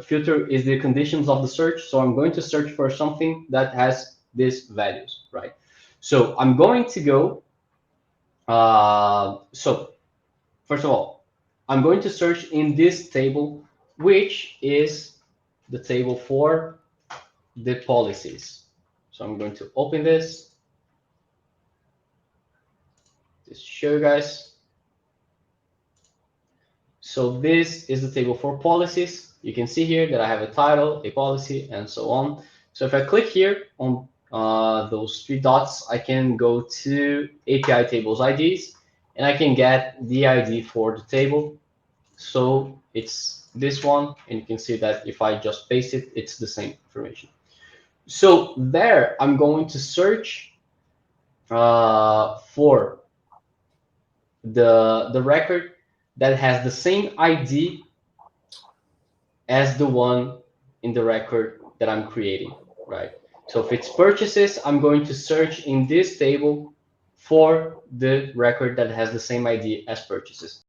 filter is the conditions of the search. So I'm going to search for something that has these values, right? So I'm going to go, so first of all, I'm going to search in this table, which is the table for the policies. So I'm going to open this, just show you guys. So this is the table for policies. You can see here that I have a title, a policy, and so on. So if I click here on those three dots, I can go to API tables IDs, and I can get the ID for the table. So it's this one, and you can see that if I just paste it, it's the same information. So there, I'm going to search for the record that has the same ID as the one in the record that I'm creating, right? So if it's purchases, I'm going to search in this table for the record that has the same ID as purchases.